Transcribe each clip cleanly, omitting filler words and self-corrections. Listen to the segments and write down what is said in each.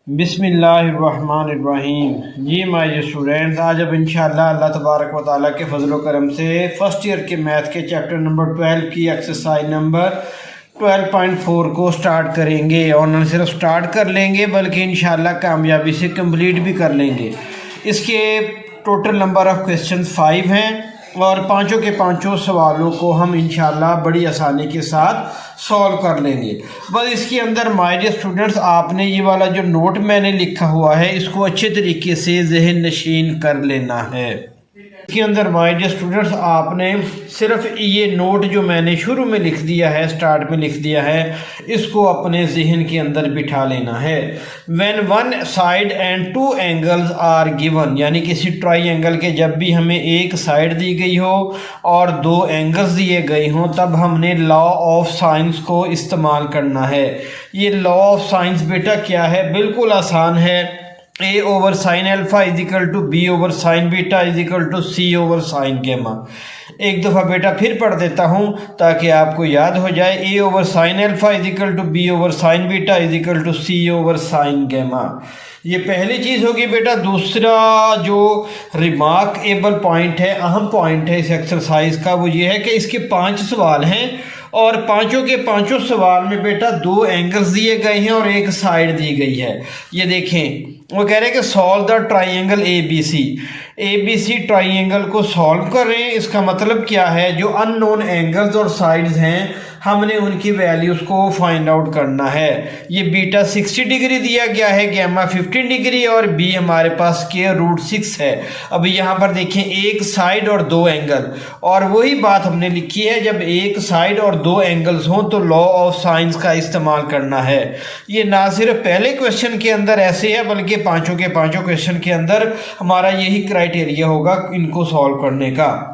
बिस्मिल्लाहिर्रहमानिर्रहीम। जी my students, आज अब इंशाअल्लाह अल्लाह तबारक व तआला के फजल व करम से फ़र्स्ट ईयर के मैथ के चैप्टर नंबर 12 की एक्सरसाइज नंबर 12.4 को स्टार्ट करेंगे। और न सिर्फ स्टार्ट कर लेंगे बल्कि इंशाअल्लाह कामयाबी से कंप्लीट भी कर लेंगे। इसके टोटल नंबर ऑफ़ क्वेश्चन 5 हैं और पाँचों के पाँचों सवालों को हम इंशाअल्लाह बड़ी आसानी के साथ सॉल्व कर लेंगे। बस इसके अंदर माय डियर स्टूडेंट्स, आपने ये वाला जो नोट मैंने लिखा हुआ है इसको अच्छे तरीके से ज़हन नशीन कर लेना है। इसके अंदर माय डियर स्टूडेंट्स, आपने सिर्फ ये नोट जो मैंने शुरू में लिख दिया है, स्टार्ट में लिख दिया है, इसको अपने जहन के अंदर बिठा लेना है। When one side and two angles are given, यानी किसी ट्राइंगल के जब भी हमें एक साइड दी गई हो और दो एंगल्स दिए गए हों, तब हमने लॉ ऑफ साइंस को इस्तेमाल करना है। ये लॉ ऑफ साइंस बेटा क्या है? बिल्कुल आसान है। A over sine alpha is equal to B over sine beta is equal to C over sine gamma. एक दफ़ा बेटा फिर पढ़ देता हूँ ताकि आपको याद हो जाए। A over sine alpha is equal to B over sine beta is equal to C over sine gamma. ये पहली चीज़ होगी बेटा। दूसरा जो रिमार्केबल पॉइंट है, अहम पॉइंट है इस एक्सरसाइज का, वो ये है कि इसके 5 सवाल हैं और पांचों के पांचों सवाल में बेटा 2 एंगल्स दिए गए हैं और एक साइड दी गई है। ये देखें, वो कह रहे हैं कि solve the triangle A B C triangle को सॉल्व करें। इसका मतलब क्या है? जो अननोन एंगल्स और साइड्स हैं हमने उनकी वैल्यूज़ को फाइंड आउट करना है। ये बीटा 60 डिग्री दिया गया है, गैमा 15 डिग्री और बी हमारे पास स्क्वायर रूट 6 है। अब यहाँ पर देखें, एक साइड और 2 एंगल, और वही बात हमने लिखी है, जब एक साइड और 2 एंगल्स हों तो लॉ ऑफ साइंस का इस्तेमाल करना है। ये ना सिर्फ पहले क्वेश्चन के अंदर ऐसे है बल्कि पाँचों के पाँचों क्वेश्चन के अंदर हमारा यही क्राइटेरिया होगा इनको सॉल्व करने का।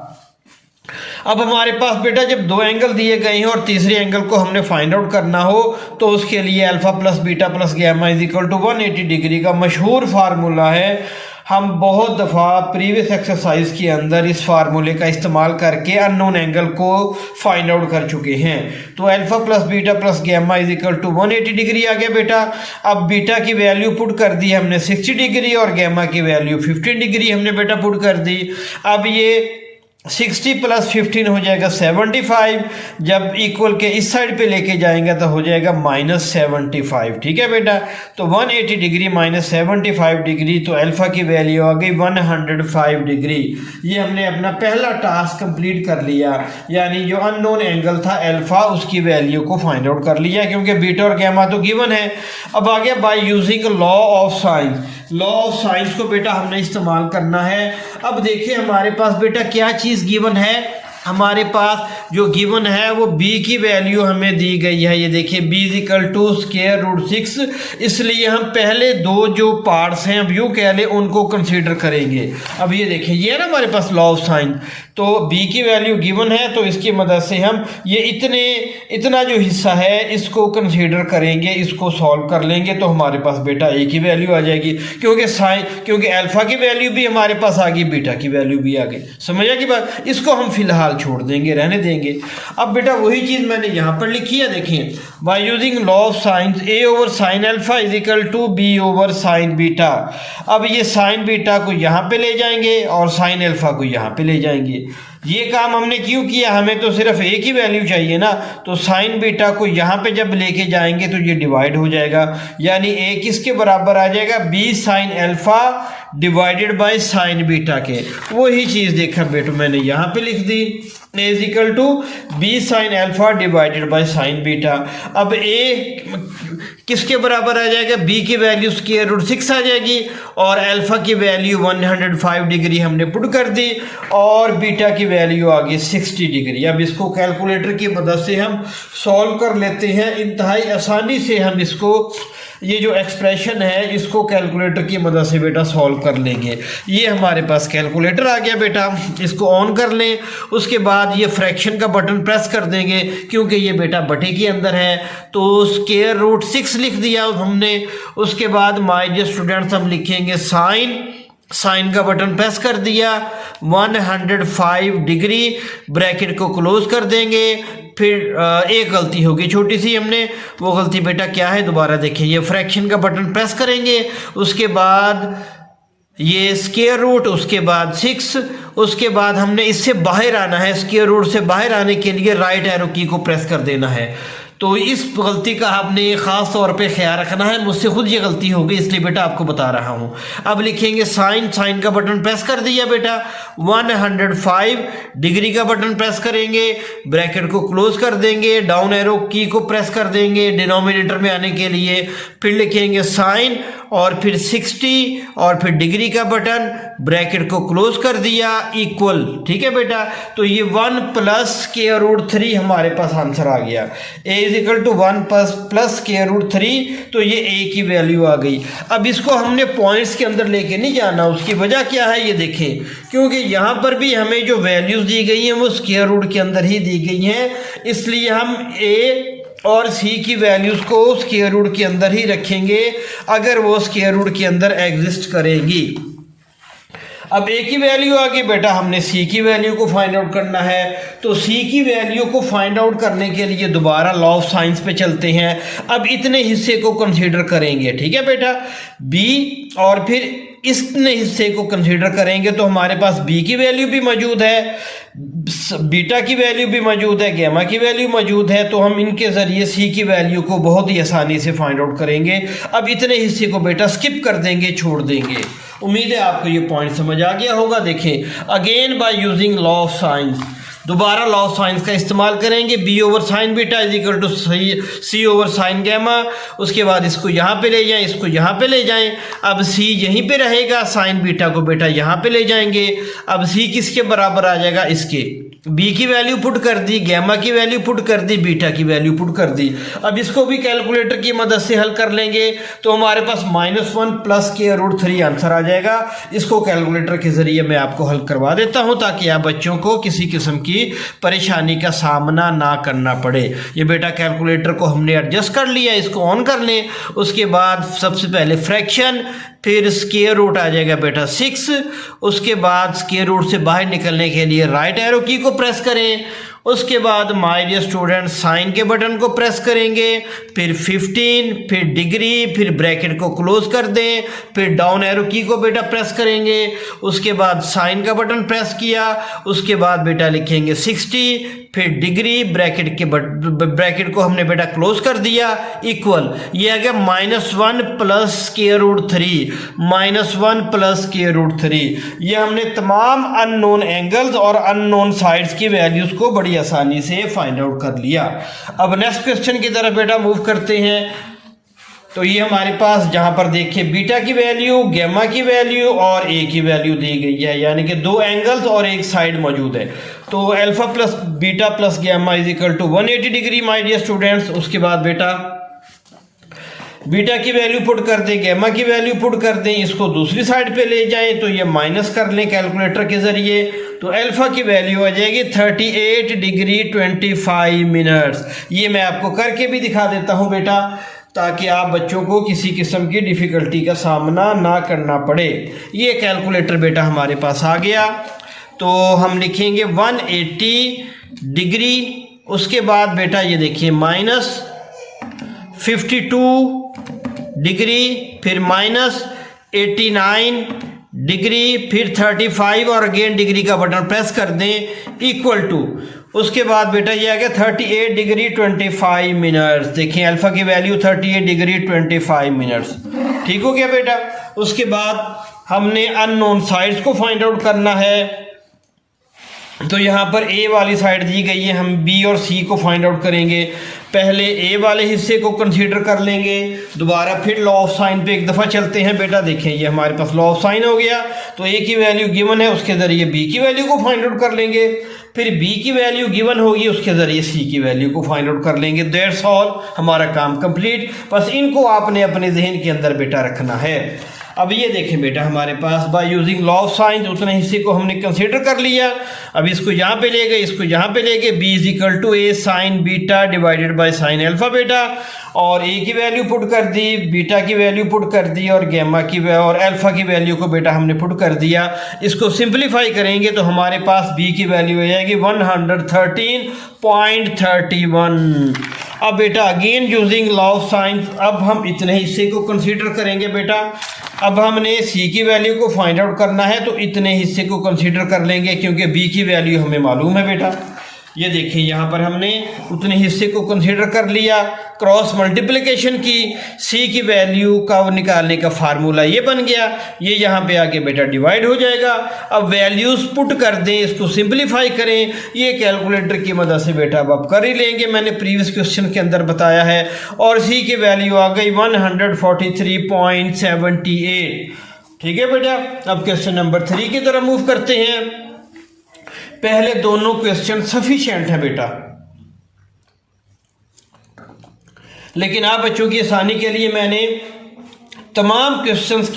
अब हमारे पास बेटा जब 2 एंगल दिए गए हैं और तीसरे एंगल को हमने फाइंड आउट करना हो तो उसके लिए alpha plus beta plus gamma is equal to 180 degree का मशहूर फार्मूला है। हम बहुत दफ़ा प्रीवियस एक्सरसाइज के अंदर इस फार्मूले का इस्तेमाल करके अननोन एंगल को फाइंड आउट कर चुके हैं। तो alpha plus beta plus gamma is equal to 180 degree आ गया बेटा। अब बीटा की वैल्यू पुट कर दी हमने 60 डिग्री और गैमा की वैल्यू 15 डिग्री हमने बेटा पुट कर दी। अब ये 60 प्लस 15 हो जाएगा 75। जब इक्वल के इस साइड पे लेके जाएंगे तो हो जाएगा -75। ठीक है बेटा। तो 180 डिग्री माइनस 75 डिग्री, तो अल्फा की वैल्यू आ गई 105 डिग्री। ये हमने अपना पहला टास्क कंप्लीट कर लिया, यानी जो अननोन एंगल था अल्फा उसकी वैल्यू को फाइंड आउट कर लिया, क्योंकि बीटा और गैमा तो गिवन है। अब आ गया bye using law of science. Law of science को बेटा हमने इस्तेमाल करना है। अब देखिए हमारे पास बेटा क्या चीज़ गिवन है। हमारे पास जो गिवन है वो b की वैल्यू हमें दी गई है। ये देखिए b is equal to square root 6, इसलिए हम पहले 2 जो पार्ट्स हैं, अब यूँ कह लें, उनको कंसीडर करेंगे। अब ये देखिए, ये है ना हमारे पास लॉ ऑफ साइन, तो b की वैल्यू गिवन है, तो इसकी मदद से हम ये इतना जो हिस्सा है इसको कंसीडर करेंगे, इसको सॉल्व कर लेंगे, तो हमारे पास बेटा a की वैल्यू आ जाएगी, क्योंकि अल्फा की वैल्यू भी हमारे पास आ गई, बीटा की वैल्यू भी आ गई। समझ आ गई बात? इसको हम फिलहाल छोड़ देंगे, रहने देंगे। अब बेटा वही चीज़ मैंने यहाँ पर लिखी है, देखें, by using law of sines A over sine alpha is equal to B over sine beta. अब ये साइन बीटा को यहाँ पे ले जाएंगे और साइन अल्फा को यहाँ पे ले जाएंगे। ये काम हमने क्यों किया? हमें तो सिर्फ ए की वैल्यू चाहिए ना, तो साइन बीटा को यहाँ पे जब लेके जाएंगे तो ये डिवाइड हो जाएगा, यानी ए किसके बराबर आ जाएगा? B sine alpha divided by sine beta के। वही चीज़ देखा बेटो मैंने यहाँ पे लिख दी, A is equal to B sine alpha divided by sine beta. अब ए किसके बराबर आ जाएगा? बी की वैल्यू स्क्वायर रूट 6 आ जाएगी और अल्फा की वैल्यू 105 डिग्री हमने पुट कर दी और बीटा की वैल्यू आ गई 60 डिग्री। अब इसको कैलकुलेटर की मदद से हम सॉल्व कर लेते हैं। इंतहाई आसानी से हम इसको, ये जो एक्सप्रेशन है इसको कैलकुलेटर की मदद से बेटा सॉल्व कर लेंगे। ये हमारे पास कैलकुलेटर आ गया बेटा, इसको ऑन कर लें। उसके बाद ये फ्रैक्शन का बटन प्रेस कर देंगे, क्योंकि ये बेटा बटे के अंदर है, तो स्क्वायर रूट 6 लिख दिया हमने। उसके बाद माय डियर स्टूडेंट्स हम लिखेंगे साइन साइन का बटन प्रेस कर दिया, 105 डिग्री, ब्रैकेट को क्लोज कर देंगे। फिर एक गलती होगी छोटी सी, हमने वो गलती बेटा क्या है दोबारा देखें, ये फ्रैक्शन का बटन प्रेस करेंगे, उसके बाद ये स्क्वायर रूट, उसके बाद 6, उसके बाद हमने इससे बाहर आना है, स्क्वायर रूट से बाहर आने के लिए राइट एरो की को प्रेस कर देना है। तो इस गलती का आपने ख़ास तौर पे ख्याल रखना है, मुझसे खुद ये गलती हो गई इसलिए बेटा आपको बता रहा हूँ। अब लिखेंगे साइन, साइन का बटन प्रेस कर दिया बेटा, 105 डिग्री का बटन प्रेस करेंगे, ब्रैकेट को क्लोज कर देंगे, डाउन एरो की को प्रेस कर देंगे डिनोमिनेटर में आने के लिए, फिर लिखेंगे साइन और फिर 60 और फिर डिग्री का बटन, ब्रैकेट को क्लोज कर दिया, इक्वल। ठीक है बेटा, तो ये 1 प्लस स्क्वायर रूट 3 हमारे पास आंसर आ गया। A is equal to 1 plus square root 3, तो ये ए की वैल्यू आ गई। अब इसको हमने पॉइंट्स के अंदर लेके नहीं जाना, उसकी वजह क्या है ये देखें, क्योंकि यहाँ पर भी हमें जो वैल्यूज दी गई हैं वो स्क्वायर रूट के अंदर ही दी गई हैं, इसलिए हम ए और सी की वैल्यूज को स्क्वायर रूट के अंदर ही रखेंगे अगर वो स्क्वायर रूट के अंदर एग्जिस्ट करेंगी। अब ए की वैल्यू आ गई बेटा, हमने सी की वैल्यू को फाइंड आउट करना है, तो सी की वैल्यू को फाइंड आउट करने के लिए दोबारा लॉ ऑफ साइंस पे चलते हैं। अब इतने हिस्से को कंसीडर करेंगे, ठीक है बेटा, बी, और फिर इतने हिस्से को कंसीडर करेंगे तो हमारे पास बी की वैल्यू भी मौजूद है, बीटा की वैल्यू भी मौजूद है, गैमा की वैल्यू मौजूद है, तो हम इनके ज़रिए सी की वैल्यू को बहुत ही आसानी से फाइंड आउट करेंगे। अब इतने हिस्से को बेटा स्किप कर देंगे, छोड़ देंगे। उम्मीद है आपको ये पॉइंट समझ आ गया होगा। देखें, again by using law of sines, दोबारा लॉ ऑफ साइंस का इस्तेमाल करेंगे। B over sine beta is equal to C over sine gamma, उसके बाद इसको यहाँ पे ले जाएं, इसको यहाँ पे ले जाएं। अब सी यहीं पे रहेगा, साइन बीटा को बेटा यहाँ पे ले जाएंगे। अब सी किसके बराबर आ जाएगा, इसके। बी की वैल्यू पुट कर दी, गैमा की वैल्यू पुट कर दी, बीटा की वैल्यू पुट कर दी। अब इसको भी कैलकुलेटर की मदद से हल कर लेंगे तो हमारे पास -1 प्लस स्क्वायर रूट 3 आंसर आ जाएगा। इसको कैलकुलेटर के जरिए मैं आपको हल करवा देता हूं ताकि आप बच्चों को किसी किस्म की परेशानी का सामना ना करना पड़े। ये बेटा कैलकुलेटर को हमने एडजस्ट कर लिया, इसको ऑन कर लें। उसके बाद सबसे पहले फ्रैक्शन, फिर स्क्वायर रूट आ जाएगा बेटा 6, उसके बाद स्क्वायर रूट से बाहर निकलने के लिए राइट एरो की को प्रेस करें। उसके बाद माय डियर स्टूडेंट साइन के बटन को प्रेस करेंगे, फिर 15, फिर डिग्री, फिर ब्रैकेट को क्लोज कर दें, फिर डाउन एरो की को बेटा प्रेस करेंगे। उसके बाद साइन का बटन प्रेस किया, उसके बाद बेटा लिखेंगे 60, फिर डिग्री, ब्रैकेट को हमने बेटा क्लोज कर दिया, इक्वल। ये आ गया -1 plus square root 3, -1 plus square root 3। ये हमने तमाम अननोन एंगल्स और अननोन साइड्स की वैल्यूज को बड़ी आसानी से फाइंड आउट कर लिया। अब नेक्स्ट क्वेश्चन की तरफ बेटा मूव करते हैं। तो ये हमारे पास जहां पर देखिए बीटा की वैल्यू, गैमा की वैल्यू और ए की वैल्यू दी गई है, यानी कि 2 एंगल्स और एक साइड मौजूद है। तो alpha plus beta plus gamma is equal to 180 degree my dear students. उसके बाद बेटा बीटा की वैल्यू पुट कर दें, गैमा की वैल्यू पुट कर दें, इसको दूसरी साइड पे ले जाएं तो ये माइनस कर लें कैलकुलेटर के जरिए, तो अल्फा की वैल्यू आ जाएगी 38 डिग्री 25 मिनट्स। ये मैं आपको करके भी दिखा देता हूं बेटा ताकि आप बच्चों को किसी किस्म की डिफ़िकल्टी का सामना ना करना पड़े। ये कैलकुलेटर बेटा हमारे पास आ गया, तो हम लिखेंगे 180 डिग्री, उसके बाद बेटा ये देखिए -52 डिग्री, फिर -89 डिग्री, फिर 35 और अगेन डिग्री का बटन प्रेस कर दें, इक्वल टू। उसके बाद बेटा ये आ गया 38 डिग्री 25 मिनट्स। देखिए अल्फा की वैल्यू 38 डिग्री 25 मिनट्स। ठीक हो गया बेटा। उसके बाद हमने अननोन साइड्स को फाइंड आउट करना है, तो यहाँ पर ए वाली साइड दी गई है, हम बी और सी को फाइंड आउट करेंगे। पहले ए वाले हिस्से को कंसीडर कर लेंगे, दोबारा फिर लॉ ऑफ साइन पे एक दफ़ा चलते हैं बेटा। देखें ये हमारे पास लॉ ऑफ साइन हो गया, तो ए की वैल्यू गिवन है, उसके ज़रिए बी की वैल्यू को फाइंड आउट कर लेंगे, फिर बी की वैल्यू गिवन होगी, उसके ज़रिए सी की वैल्यू को फाइंड आउट कर लेंगे। दैट्स ऑल, हमारा काम कंप्लीट। बस इनको आपने अपने जहन के अंदर बेटा रखना है। अब ये देखें बेटा हमारे पास by using law of sine उतने हिस्से को हमने कंसीडर कर लिया। अब इसको यहाँ पे ले गए, इसको यहाँ पे ले गए, B is equal to A sine beta divided by sine alpha बेटा, और ए की वैल्यू पुट कर दी, बीटा की वैल्यू पुट कर दी, और गैमा की और अल्फा की वैल्यू को बेटा हमने पुट कर दिया। इसको सिंप्लीफाई करेंगे तो हमारे पास बी की वैल्यू हो जाएगी 113.31। अब बेटा again using law of sign अब हम इतने हिस्से को कंसीडर करेंगे बेटा। अब हमने सी की वैल्यू को फाइंड आउट करना है तो इतने हिस्से को कंसीडर कर लेंगे क्योंकि बी की वैल्यू हमें मालूम है बेटा। ये देखिए यहाँ पर हमने उतने हिस्से को कंसीडर कर लिया, क्रॉस मल्टीप्लिकेशन की, सी की वैल्यू का निकालने का फार्मूला ये बन गया, ये यहाँ पे आके बेटा डिवाइड हो जाएगा। अब वैल्यूज़ पुट कर दें, इसको सिंप्लीफाई करें, ये कैलकुलेटर की मदद से बेटा अब आप कर ही लेंगे, मैंने प्रीवियस क्वेश्चन के अंदर बताया है। और सी की वैल्यू आ गई 143.78। ठीक है बेटा, अब क्वेश्चन नंबर 3 की तरफ मूव करते हैं। पहले दोनों क्वेश्चन सफिशिएंट है बेटा, लेकिन आप बच्चों की आसानी के लिए मैंने तमाम क्वेश्चंस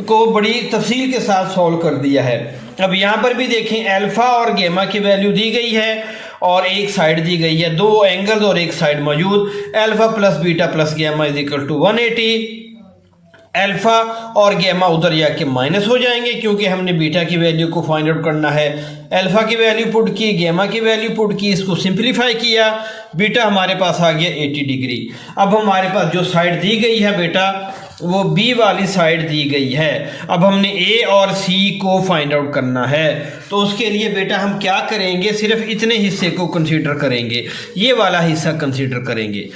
को बड़ी तफसील के साथ सॉल्व कर दिया है। अब यहाँ पर भी देखें, अल्फा और गैमा की वैल्यू दी गई है और एक साइड दी गई है, दो एंगल्स और एक साइड मौजूद, alpha plus beta plus gamma is equal to 180। Alpha और गैमा उधर जाके माइनस हो जाएंगे क्योंकि हमने बीटा की वैल्यू को फाइंड आउट करना है। अल्फा की वैल्यू पुट की, गैमा की वैल्यू पुट की, इसको सिंप्लीफाई किया, बीटा हमारे पास आ गया 80 डिग्री। अब हमारे पास जो साइड दी गई है बेटा वो बी वाली साइड दी गई है। अब हमने ए और सी को फाइंड आउट करना है तो उसके लिए बेटा हम क्या करेंगे, सिर्फ इतने हिस्से को कंसीडर करेंगे, ये वाला हिस्सा कंसीडर करेंगे।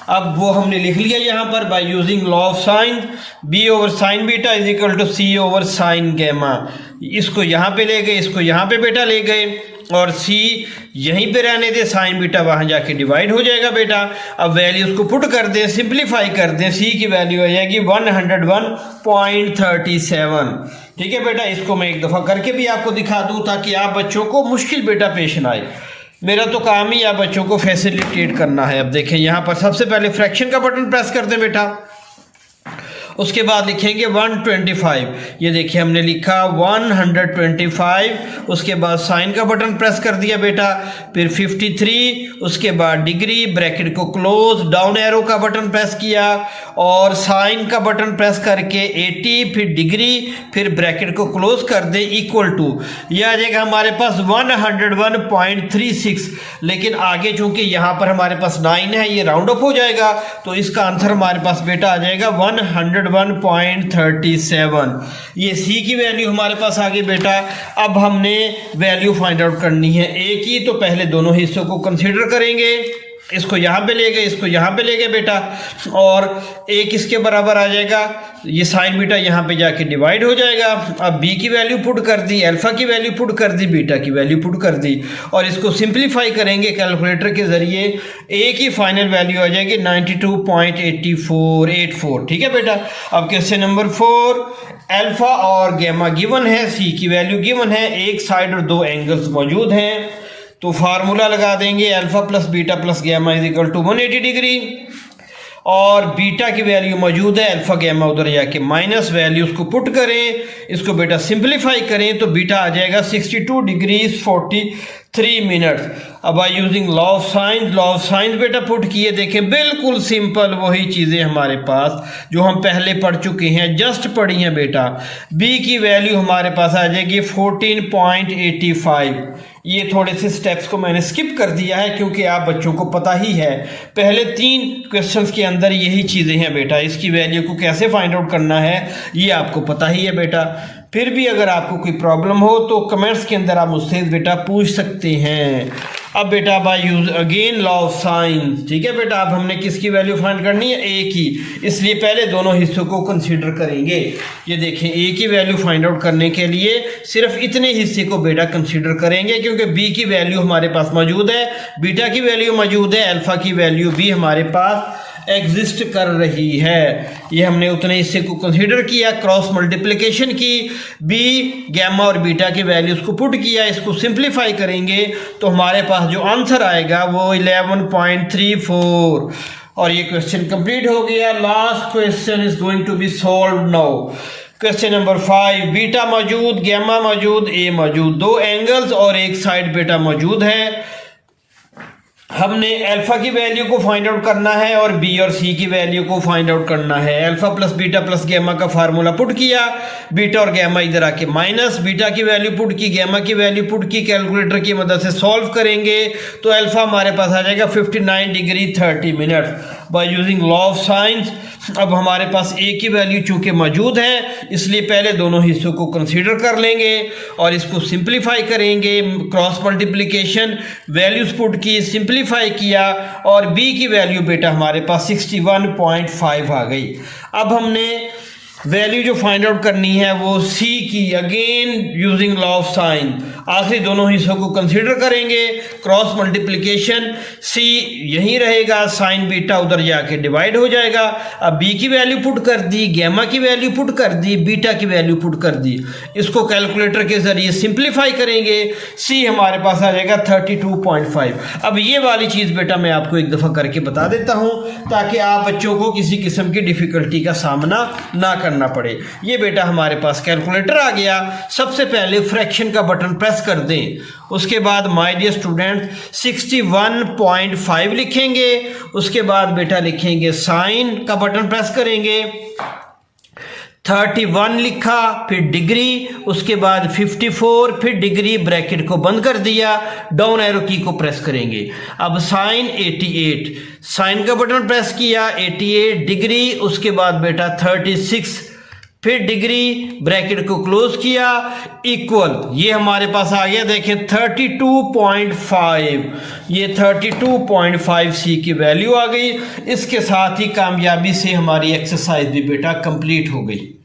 अब वो हमने लिख लिया यहाँ पर by using law of sine, B over sine beta is equal to C over sine gamma. इसको यहाँ पे ले गए, इसको यहाँ पे बेटा ले गए, और सी यहीं पे रहने दे, साइन बीटा वहाँ जाके डिवाइड हो जाएगा बेटा। अब वैल्यूज को पुट कर दें, सिंप्लीफाई कर दें, सी की वैल्यू आ जाएगी 101.37। ठीक है बेटा, इसको मैं एक दफ़ा करके भी आपको दिखा दूँ ताकि आप बच्चों को मुश्किल बेटा पेश ना आए। मेरा तो काम ही आप बच्चों को फैसिलिटेट करना है। अब देखें यहाँ पर सबसे पहले फ्रैक्शन का बटन प्रेस कर दें बेटा, उसके बाद लिखेंगे 125। ये देखिए हमने लिखा 125, उसके बाद साइन का बटन प्रेस कर दिया बेटा, फिर 53, उसके बाद डिग्री, ब्रैकेट को क्लोज, डाउन एरो का बटन प्रेस किया और साइन का बटन प्रेस करके 80, फिर डिग्री, फिर ब्रैकेट को क्लोज कर दे, इक्वल टू, ये आ जाएगा हमारे पास 101.36। लेकिन आगे चूंकि यहाँ पर हमारे पास 9 है, ये राउंड अप हो जाएगा तो इसका आंसर हमारे पास बेटा आ जाएगा 101.37। ये सी की वैल्यू हमारे पास आ गई बेटा। अब हमने वैल्यू फाइंड आउट करनी है ए की, तो पहले दोनों हिस्सों को कंसीडर करेंगे, इसको यहाँ पे ले गए, इसको यहाँ पे ले गए बेटा, और ए किसके बराबर आ जाएगा, ये साइन बीटा यहाँ पे जाके डिवाइड हो जाएगा। अब बी की वैल्यू पुट कर दी, अल्फा की वैल्यू पुट कर दी, बीटा की वैल्यू पुट कर दी, और इसको सिंप्लीफाई करेंगे कैलकुलेटर के जरिए, ए की फाइनल वैल्यू आ जाएगी 92.8484। ठीक है बेटा। अब क्वेश्चन नंबर 4, अल्फा और गैमा गिवन है, सी की वैल्यू गिवन है, एक साइड और दो एंगल्स मौजूद हैं, तो फार्मूला लगा देंगे, alpha plus beta plus gamma is equal to 180 degree, और बीटा की वैल्यू मौजूद है, अल्फा गैमा उधर जाके माइनस, वैल्यू उसको पुट करें, इसको बेटा सिंप्लीफाई करें तो बीटा आ जाएगा 62 डिग्रीज 43 मिनट्स। अब I using law of sines बेटा पुट किए, देखें बिल्कुल सिंपल वही चीज़ें हमारे पास जो हम पहले पढ़ चुके हैं, जस्ट पढ़ी हैं बेटा। बी की वैल्यू हमारे पास आ जाएगी 14.85। ये थोड़े से स्टेप्स को मैंने स्किप कर दिया है क्योंकि आप बच्चों को पता ही है, पहले 3 क्वेश्चंस के अंदर यही चीज़ें हैं बेटा। इसकी वैल्यू को कैसे फाइंड आउट करना है ये आपको पता ही है बेटा। फिर भी अगर आपको कोई प्रॉब्लम हो तो कमेंट्स के अंदर आप मुझसे बेटा पूछ सकते हैं। अब बेटा by use again law of science, ठीक है बेटा। अब हमने किसकी वैल्यू फाइंड करनी है, ए की, इसलिए पहले दोनों हिस्सों को कंसीडर करेंगे। ये देखें ए की वैल्यू फाइंड आउट करने के लिए सिर्फ इतने हिस्से को बेटा कंसीडर करेंगे क्योंकि बी की वैल्यू हमारे पास मौजूद है, बीटा की वैल्यू मौजूद है, अल्फा की वैल्यू भी हमारे पास एग्जिस्ट कर रही है। ये हमने उतने हिस्से को कंसीडर किया, क्रॉस मल्टीप्लिकेशन की, बी गैमा और बीटा की वैल्यूज को पुट किया, इसको सिंप्लीफाई करेंगे तो हमारे पास जो आंसर आएगा वो 11.34 और ये क्वेश्चन कंप्लीट हो गया। Last question is going to be solve now. Question number 5, beta मौजूद, गैमा मौजूद, ए मौजूद, दो एंगल्स और एक साइड बीटा मौजूद है। हमने अल्फा की वैल्यू को फाइंड आउट करना है और बी और सी की वैल्यू को फाइंड आउट करना है। Alpha plus beta plus gamma का फार्मूला पुट किया, बीटा और गैमा इधर आके माइनस, बीटा की वैल्यू पुट की, गैमा की वैल्यू पुट की, कैलकुलेटर की मदद से सॉल्व करेंगे तो अल्फा हमारे पास आ जाएगा 59 degree 30 minute bye using law of science. अब हमारे पास ए की वैल्यू चूंकि मौजूद है इसलिए पहले दोनों हिस्सों को कंसीडर कर लेंगे और इसको सिंप्लीफाई करेंगे। क्रॉस मल्टीप्लिकेशन, वैल्यूज पुट की, सिंप्लीफाई किया और बी की वैल्यू बेटा हमारे पास 61.5 आ गई। अब हमने वैल्यू जो फाइंड आउट करनी है वो सी की, again using law of sign, आखिरी दोनों हिस्सों को कंसीडर करेंगे। क्रॉस मल्टीप्लिकेशन, सी यहीं रहेगा, साइन बीटा उधर जाके डिवाइड हो जाएगा। अब बी की वैल्यू पुट कर दी, गैमा की वैल्यू पुट कर दी, बीटा की वैल्यू पुट कर दी। इसको कैलकुलेटर के जरिए सिंप्लीफाई करेंगे, सी हमारे पास आ जाएगा 32.5। अब ये वाली चीज़ बेटा मैं आपको एक दफ़ा करके बता देता हूँ ताकि आप बच्चों को किसी किस्म की डिफ़िकल्टी का सामना ना करना पड़े। ये बेटा हमारे पास कैलकुलेटर आ गया। सबसे पहले फ्रैक्शन का बटन प्रेस कर दें, उसके बाद माय डियर स्टूडेंट 61.5 लिखेंगे, उसके बाद बेटा लिखेंगे साइन का बटन प्रेस करेंगे, 31 लिखा, फिर डिग्री, उसके बाद 54, फिर डिग्री, ब्रैकेट को बंद कर दिया, डाउन एरो की को प्रेस करेंगे। अब साइन 88, साइन का बटन प्रेस किया, 88 डिग्री, उसके बाद बेटा 36, फिर डिग्री, ब्रैकेट को क्लोज किया, इक्वल, ये हमारे पास आ गया देखें 32.5, ये 32.5 सी की वैल्यू आ गई। इसके साथ ही कामयाबी से हमारी एक्सरसाइज भी बेटा कंप्लीट हो गई।